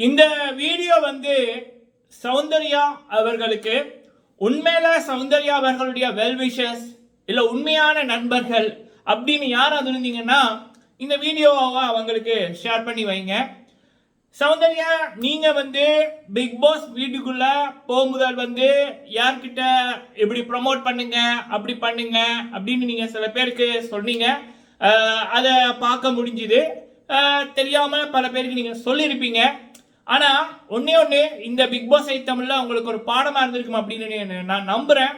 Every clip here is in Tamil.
இந்த வீடியோ சௌந்தர்யா அவர்களுக்கு உண்மையில சௌந்தர்யா அவர்களுடைய வெல்விஷர்ஸ் இல்ல உண்மையான நண்பர்கள் அப்படின்னு யாராவது இருந்தீங்கன்னா இந்த வீடியோவை அவங்களுக்கு ஷேர் பண்ணி வைங்க. சௌந்தர்யா நீங்க பிக் பாஸ் வீட்டுக்குள்ள போகும்போது யார்கிட்ட இப்படி ப்ரமோட் பண்ணுங்க அப்படி பண்ணுங்க அப்படின்னு நீங்க சில பேருக்கு சொன்னீங்க. அதை பார்க்க முடிஞ்சுது. தெரியாம பல பேருக்கு நீங்க சொல்லியிருப்பீங்க. ஆனா ஒன்னே இந்த பிக் பாஸ் தமிழ்ல உங்களுக்கு ஒரு பாடமா இருந்திருக்கும் அப்படின்னு நான் நம்புறேன்.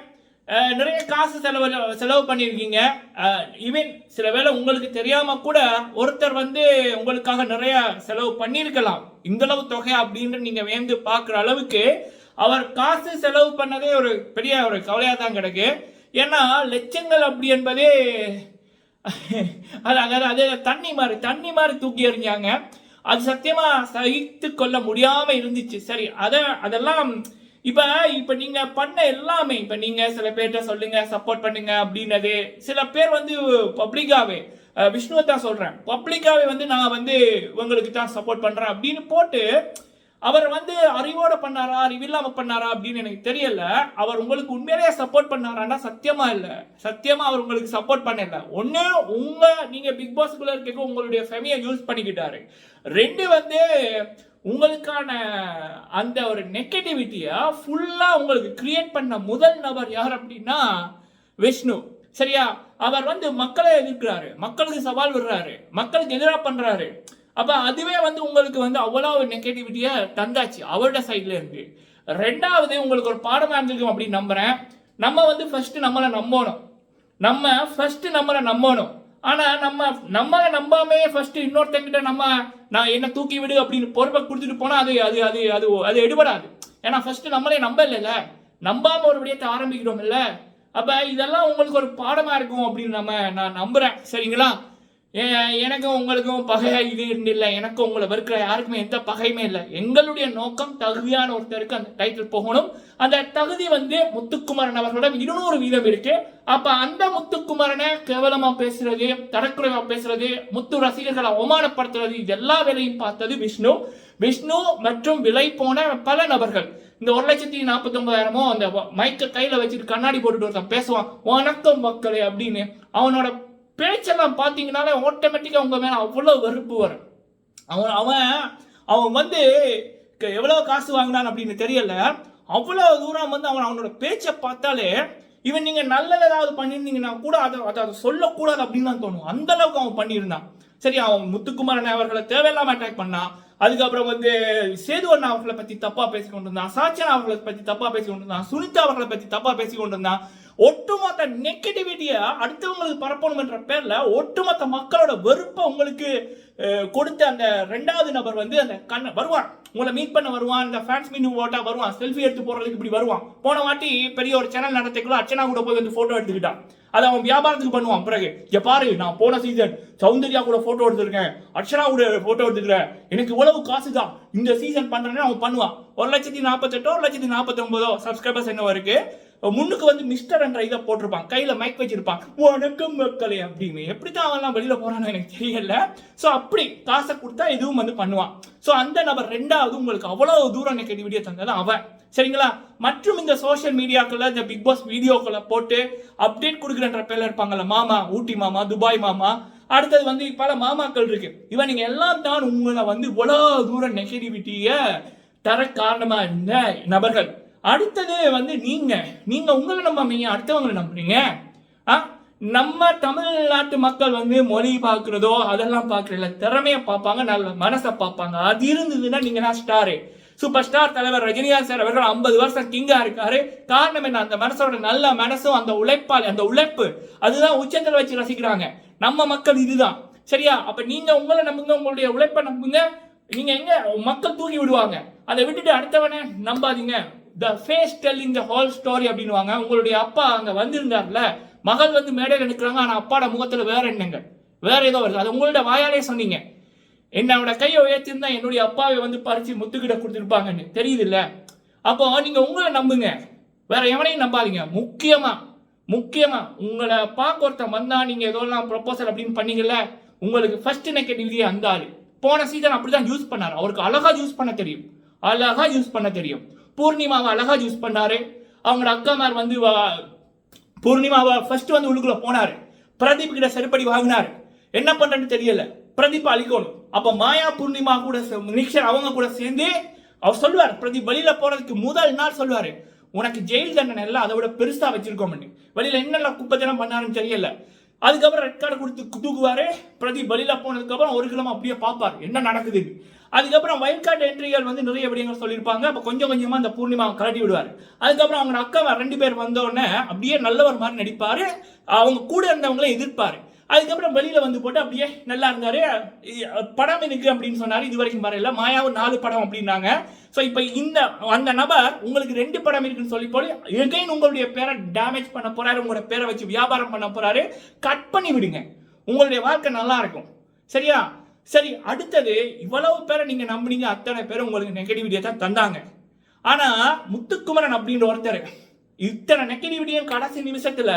நிறைய காசு செலவு பண்ணியிருக்கீங்க. ஈவன் சில வேளை உங்களுக்கு தெரியாம கூட ஒருத்தர் உங்களுக்காக நிறைய செலவு பண்ணியிருக்கலாம். இந்த அளவு தொகை அப்படின்னு நீங்க வேந்து பார்க்குற அளவுக்கு அவர் காசு செலவு பண்ணதே ஒரு பெரிய ஒரு கவலையா தான் கிடக்கு. ஏன்னா லட்சங்கள் அப்படி என்பதே அது தண்ணி மாதிரி தூக்கி எறிஞ்சாங்க. அது சத்தியமா சகித்து கொள்ள முடியாம இருந்துச்சு. சரி, அதெல்லாம் இப்ப நீங்க பண்ண எல்லாமே இப்ப நீங்க சில பேர்கிட்ட சொல்லுங்க சப்போர்ட் பண்ணுங்க அப்படின்னது சில பேர் பப்ளிக்காவே விஷ்ணுவை தான் சொல்றேன், பப்ளிக்காவே நான் உங்களுக்கு தான் சப்போர்ட் பண்றேன் அப்படின்னு போட்டு அவர் அறிவோட பண்ணாரா அறிவில்லாம பண்ணாரா அப்படின்னு எனக்கு தெரியல. அவர் உங்களுக்கு உண்மையிலேயே சப்போர்ட் பண்ணாரான்னா சத்தியமா இல்ல, சத்தியமா அவர் உங்களுக்கு சப்போர்ட் பண்ணல. ஒண்ணு நீங்க பிக் பாஸ்க்குள்ள இருக்க உங்களுடைய ஃபெமியை யூஸ் பண்ணிக்கிட்டாரு. ரெண்டு உங்களுக்கான அந்த ஒரு நெகட்டிவிட்டியை ஃபுல்லா உங்களுக்கு கிரியேட் பண்ண முதல் நபர் யார் அப்படின்னா விஷ்ணு. சரியா? அவர் மக்களை எதிர்க்கிறாரு, மக்களுக்கு சவால் விடுறாரு, மக்களுக்கு எதிராக பண்றாரு. அப்ப அதுவே உங்களுக்கு அவ்வளவு நெகட்டிவிட்டியை தந்தாச்சு அவரோட சைட்ல இருந்து. ரெண்டாவது உங்களுக்கு ஒரு பாடமா இருந்திருக்கும் அப்படின்னு நம்புறேன். நம்ம ஃபர்ஸ்ட் நம்மளை நம்பணும். ஆனா நம்மளை நம்பாமே ஃபர்ஸ்ட் இன்னொருத்தங்கிட்ட நான் என்ன தூக்கி விடு அப்படின்னு பொறுப்பை கொடுத்துட்டு போனா அது அது அது அது அது எடுபடாது. ஏன்னா ஃபர்ஸ்ட் நம்மளே நம்பல, நம்பாம ஒரு விடயத்தை ஆரம்பிக்கிறோம் இல்ல. அப்ப இதெல்லாம் உங்களுக்கு ஒரு பாடமா இருக்கும் அப்படின்னு நான் நம்புறேன். சரிங்களா? எனக்கும் உங்களுக்கும் பகை இது இல்லை, எனக்கும் உங்களை வெறுக்கிற யாருக்குமே எந்த பகையுமே இல்லை. எங்களுடைய நோக்கம் தகுதியான ஒருத்தருக்கு அந்த டைட்டில் போகணும். அந்த தகுதி முத்துக்குமரன் அவர்களிடம் 200% இருக்கு. அப்ப அந்த முத்துக்குமரனை கேவலமா பேசுறது, தரக்குறைவா பேசுறது, முத்து ரசிகர்களை அவமானப்படுத்துறது, இது எல்லா வேலையும் பார்த்தது விஷ்ணு மற்றும் விலை போன பல நபர்கள். இந்த 1,49,000 அந்த மைக்க கையில வச்சுட்டு கண்ணாடி போட்டுட்டு ஒருத்தன் பேசுவான், வணக்கம் மக்களே அப்படின்னு. அவனோட பேச்செல்லாம் பார்த்தீங்கன்னாலே ஆட்டோமேட்டிக்காக உங்க மேலே அவ்வளோ வெறுப்பு வரும். அவன் எவ்வளோ காசு வாங்கினான் அப்படின்னு தெரியல. அவ்வளோ தூரம் அவனோட பேச்சை பார்த்தாலே இவன் நீங்க நல்லது ஏதாவது பண்ணியிருந்தீங்கன்னா கூட அதை சொல்லக்கூடாது அப்படின்னு தான் தோணும். அந்த அளவுக்கு அவன் பண்ணியிருந்தான். சரி, அவன் முத்துக்குமரன் அவர்களை தேவையில்லாம அட்டாக் பண்ணான். அதுக்கப்புறம் சேது அண்ணா அவர்களை பத்தி தப்பா பேசி கொண்டிருந்தான், சாச்சனா அவர்களை பத்தி தப்பா பேசி கொண்டிருந்தான், சுனிதா அவர்களை பத்தி தப்பா பேசி கொண்டிருந்தான். ஒட்டுமொத்த நெகட்டிவிட்டியை அடுத்தவங்களுக்கு பரப்பணும் என்ற பேர்ல ஒட்டுமொத்த மக்களோட வெறுப்பை உங்களுக்கு கொடுத்த அந்த ரெண்டாவது நபர் அந்த வருவான், உங்களை மீட் பண்ண வருவான், இந்த ஃபேன்ஸ் மீட் ஓட்டா வருவான், செல்ஃபி எடுத்து போடுறதுக்கு இப்படி வருவான். போன வாட்டி பெரிய ஒரு சேனல் நடத்திக்குள்ள அர்ச்சனா கூட போய் போட்டோ எடுத்துக்கிட்டான். அதை அவன் வியாபாரத்துக்கு பண்ணுவான். பிறகு பாரு, நான் போன சீசன் சௌந்தர்யா கூட போட்டோ எடுத்திருக்கேன், அர்ச்சனா கூட போட்டோ எடுத்துக்கிறேன், எனக்கு இவ்வளவு காசு தான், இந்த சீசன் பண்றேன்னு அவன் பண்ணுவான். 1,48,000 1,49,000 சப்ஸ்கிரைபர்ஸ் என்ன இருக்கு. முன்னுக்கு மிஸ்டர் என்ற இதை போட்டிருப்பான், கையில மைக் வச்சிருப்பான், வணக்கம் மக்களே அப்படின்னு. எப்படித்தான் அவன்லாம் வெளியில போறான்னு எனக்கு தெரியல. ஸோ அப்படி காசை கொடுத்தா எதுவும் பண்ணுவான். ஸோ அந்த நபர் ரெண்டாவது உங்களுக்கு அவ்வளவு தூரம் நெகட்டிவிட்டியை தந்தது அவன். சரிங்களா? மற்றும் இந்த சோசியல் மீடியாக்கள் இந்த பிக் பாஸ் வீடியோக்களை போட்டு அப்டேட் கொடுக்குறன்ற பேர்ல இருப்பாங்கல்ல, மாமா, ஊட்டி மாமா, துபாய் மாமா, அடுத்தது பல மாமாக்கள் இருக்கு. இவன் நீங்க எல்லாம் தான் உங்களை இவ்வளவு தூரம் நெகட்டிவிட்டியை தர காரணமா இருந்த நபர்கள். அடுத்தது நீங்க உங்களை நம்பாமீங்க, அடுத்தவங்களை நம்புறீங்க. நம்ம தமிழ்நாட்டு மக்கள் மொழி பார்க்கிறதோ அதெல்லாம் பார்க்கறதில்ல, திறமையை பார்ப்பாங்க, நல்ல மனசை பார்ப்பாங்க. அது இருந்ததுன்னா நீங்க தான் ஸ்டாரு. சூப்பர் ஸ்டார் தலைவர் ரஜினிகாந்த் சார் அவர்கள் 50 வருஷம் கிங்கா இருக்காரு. காரணம் என்ன? அந்த மனசோட நல்ல மனசும் அந்த உழைப்பு அதுதான் உச்சத்தில் வச்சு ரசிக்கிறாங்க நம்ம மக்கள். இதுதான் சரியா? அப்ப நீங்க உங்களை நம்புங்க, உங்களுடைய உழைப்பை நம்புங்க. நீங்க எங்க மக்கள் தூக்கி விடுவாங்க, அதை விட்டுட்டு அடுத்தவனை நம்பாதீங்க. The face telling the whole story அப்படின்னுவாங்க. உங்களுடைய அப்பா அங்க வந்திருந்தார்ல, மகள் மேடையில் நிற்கிறாங்க, ஆனா அப்பாட முகத்துல வேற என்னங்க, வேற ஏதோ வருது. அது உங்களோட வாயாலே சொன்னீங்க. என்னோட கையை உயர்த்திருந்தா என்னுடைய அப்பாவை பறிச்சு முத்துக்கிட்ட கொடுத்துருப்பாங்கன்னு தெரியுது இல்ல. அப்போ நீங்க உங்களை நம்புங்க, வேற எவனையும் நம்பாதீங்க. முக்கியமா உங்களை பார்க்க ஒருத்தன் வந்தா நீங்க ஏதோ ப்ரொபோசல் அப்படின்னு பண்ணீங்கல்ல, உங்களுக்கு ஃபர்ஸ்ட் நெகட்டிவிட்டி அந்த ஆளு. போன சீசன் அப்படிதான் யூஸ் பண்ணாரு. அவருக்கு அழகா யூஸ் பண்ண தெரியும். பூர்ணிமாவை அழகா யூஸ் பண்ணாரு. அவங்களோட அக்காமார் வந்து பூர்ணிமாவை ஃபர்ஸ்ட் வந்து உள்ளுக்குள்ள போனாரு. பிரதீப் கிட்ட செருப்படி வாங்கினாரு. என்ன பண்றேன்னு தெரியல, பிரதீப் அழிக்கணும். அப்ப மாயா பூர்ணிமா கூட நிக்ஷர் அவங்க கூட சேர்ந்து அவர் சொல்லுவார், பிரதீப் வெளியில போறதுக்கு முதல் நாள் சொல்லுவாரு, உனக்கு ஜெயில் தண்டனை எல்லாம் அதை விட பெருசா வச்சிருக்கோம். வெளியில என்னெல்லாம் குப்பத்தனம் பண்ணாருன்னு தெரியல. அதுக்கப்புறம் ரெட் கார்டு கொடுத்து தூக்குவாரு. பிரதீப் வெளியில போனதுக்கு அப்புறம் ஒரு கிழமை அப்படியே பார்ப்பாரு என்ன நடக்குது. அதுக்கப்புறம் வைல்ட் கார்டு என்ட்ரிகள் வந்து நிறைய விடயங்கள் சொல்லியிருப்பாங்க. அப்ப கொஞ்சம் கொஞ்சமா அந்த பூர்ணிமா கலட்டி விடுவாரு. அதுக்கப்புறம் அவங்க அக்கா 2 பேர் வந்த உடனே அப்படியே நல்லவர் மாதிரி நடிப்பாரு. அவங்க கூட இருந்தவங்களே எதிர்ப்பாரு. அதுக்கப்புறம் வெளியில வந்து போட்டு அப்படியே நல்லா இருந்தாரு. படம் இருக்கு அப்படின்னு சொன்னாரு. இது வரைக்கும் வரையில மாயாவும் 4 படம் அப்படின்னாங்க. ஸோ இப்போ அந்த நபர் உங்களுக்கு 2 படம் இருக்குன்னு சொல்லி போய் எகைன் உங்களுடைய பேரை டேமேஜ் பண்ண போறாரு. உங்களோட பேரை வச்சு வியாபாரம் பண்ண போறாரு. கட் பண்ணி விடுங்க, உங்களுடைய வாழ்க்கை நல்லா இருக்கும். சரியா? சரி, அடுத்தது இவ்வளவு பேரை நீங்க நம்பினீங்க, அத்தனை பேரும் உங்களுக்கு நெகட்டிவிட்டியை தான் தந்தாங்க. ஆனா முத்துக்குமரன் அப்படின்ற ஒருத்தர் இத்தனை நெகட்டிவிட்டியும் கடைசி நிமிஷத்துல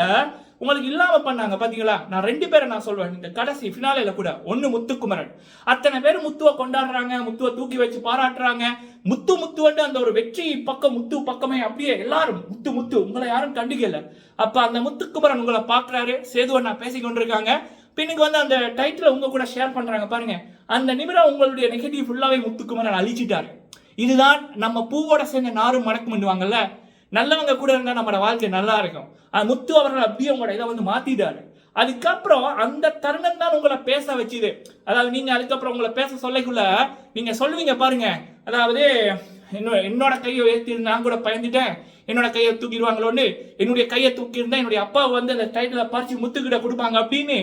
உங்களுக்கு இல்லாம பண்ணாங்க பாத்தீங்களா? நான் 2 பேரை நான் சொல்வேன் இந்த கடைசி ஃபினாலேல கூட. ஒன்னு முத்துக்குமரன். அத்தனை பேர் முத்துவை கொண்டாடுறாங்க, முத்துவை தூக்கி வச்சு பாராட்டுறாங்க. முத்துவட்டு அந்த ஒரு வெற்றி பக்கம் முத்து பக்கமே அப்படியே எல்லாரும் முத்து உங்களை யாரும் கண்டுக்கல. அப்ப அந்த முத்துக்குமரன் உங்களை பாக்குறாரு. சேதுவண்ணா பேசி கொண்டிருக்காங்க. பின்னுக்கு வந்து அந்த டைட்டில் உங்க கூட ஷேர் பண்றாங்க பாருங்க. அந்த நிமிடம் உங்களுடைய நெகட்டிவ் ஃபுல்லாவே முத்துக்குமரன் அழிச்சிட்டாரு. இதுதான் நம்ம பூவோட சேர்ந்த நாரும் மணக்கும் பண்ணுவாங்கல்ல, நல்லவங்க கூட இருந்தா நம்மளோட வாழ்க்கை நல்லா இருக்கும். முத்து அவர்கள் அப்படியே உங்களோட இதை வந்து மாத்திட்டாரு. அதுக்கப்புறம் அந்த தருணம் தான் உங்களை பேச வச்சுது. அதாவது நீங்க அதுக்கப்புறம் உங்களை பேச சொல்லக்குள்ள நீங்க சொல்லுவீங்க பாருங்க, அதாவது என்னோட கையை உயர்த்தி நான் கூட பயந்துட்டேன், என்னோட கையை தூக்கிடுவாங்களோன்னு. என்னுடைய கையை தூக்கி இருந்தா என்னுடைய அப்பா வந்து அந்த டைட்டில பறிச்சு முத்துக்கிட்ட கொடுப்பாங்க அப்படின்னு.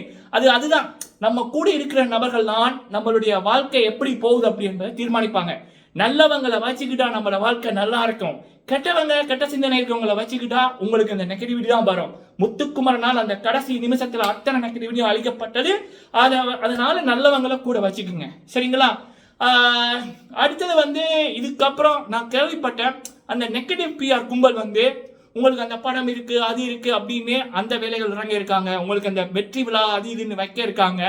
அதுதான் நம்ம கூட இருக்கிற நபர்கள் தான் நம்மளுடைய வாழ்க்கை எப்படி போகுது அப்படி என்பதை தீர்மானிப்பாங்க. நல்லவங்களை வச்சுக்கிட்டா நம்மளோட வாழ்க்கை நல்லா இருக்கும். கெட்ட சிந்தனை இருக்கவங்களை வச்சுக்கிட்டா உங்களுக்கு அந்த நெகட்டிவிட்டி தான் வரும். முத்துக்குமரனால் அந்த கடைசி நிமிஷத்துல அத்தனை நெகட்டிவிட்டியும் அழிக்கப்பட்டது. அதனால நல்லவங்களை கூட வச்சுக்குங்க. சரிங்களா? அடுத்தது வந்து இதுக்கப்புறம் நான் கேள்விப்பட்டேன், அந்த நெகட்டிவ் பிஆர் கும்பல் வந்து உங்களுக்கு அந்த படம் இருக்கு அது இருக்கு அப்படின்னு அந்த வேலைகள் இறங்க இருக்காங்க. உங்களுக்கு அந்த வெற்றி விழா அது இதுன்னு வைக்க இருக்காங்க.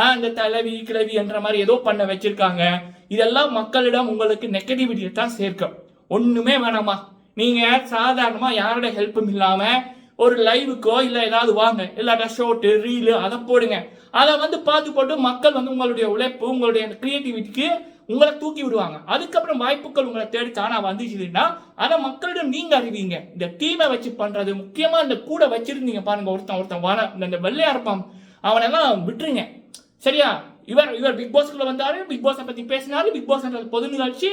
அந்த தலைவி கிளவி என்ற மாதிரி ஏதோ பண்ண வச்சிருக்காங்க. இதெல்லாம் மக்களிடம் உங்களுக்கு நெகட்டிவிட்டியை தான் சேர்க்கும். ஒண்ணுமே வேணாமா, நீங்க சாதாரணமா யாரோட ஹெல்ப்பும் இல்லாம ஒரு லைவுக்கோ இல்ல ஏதாவது வாங்க, இல்லாட்டா ஷோட்டு ரீலு அதை போடுங்க. அதை வந்து பார்த்து போட்டு மக்கள் வந்து உங்களுடைய உழைப்பு உங்களுடைய கிரியேட்டிவிட்டிக்கு உங்களை தூக்கி விடுவாங்க. அதுக்கப்புறம் வாய்ப்புகள் உங்களை தேடி தானா வந்துச்சுன்னா அதை மக்களிடம் நீங்க அறிவிங்க. இந்த டீமை வச்சு பண்றது முக்கியமா இந்த கூட வச்சிருந்தீங்க பாருங்க, ஒருத்தன் இந்த வெள்ளையா இருப்பான், அவனெல்லாம் விட்டுருங்க. சரியா? இவர் பிக் பாஸ்க்குள்ள வந்தாரு, பிக் பாஸை பத்தி பேசினாரு, பிக் பாஸ் பொது நிகழ்ச்சி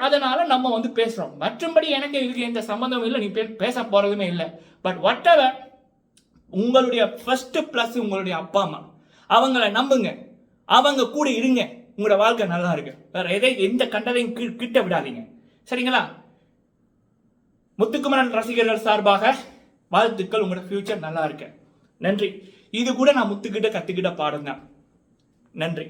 அதனால நம்ம வந்து பேசுறோம். மற்றபடி எனக்கு இதுக்கு எந்த சம்பந்தமும் இல்லை, நீ பேச போறதுமே இல்லை. பட் வாட் எவர், உங்களுடைய ஃபர்ஸ்ட் பிளஸ் உங்களுடைய அப்பா அம்மா, அவங்கள நம்புங்க, அவங்க கூட இருங்க, உங்களோட வாழ்க்கை நல்லா இருக்கு. வேற எந்த கண்டதையும் கிட்ட விடாதீங்க. சரிங்களா? முத்துக்குமரன் ரசிகர்கள் சார்பாக வாழ்த்துக்கள், உங்களோட ஃபியூச்சர் நல்லா இருக்கு. நன்றி. இது கூட நான் முத்துக்கிட்ட கத்துக்கிட்ட பாடம் தான். நன்றி.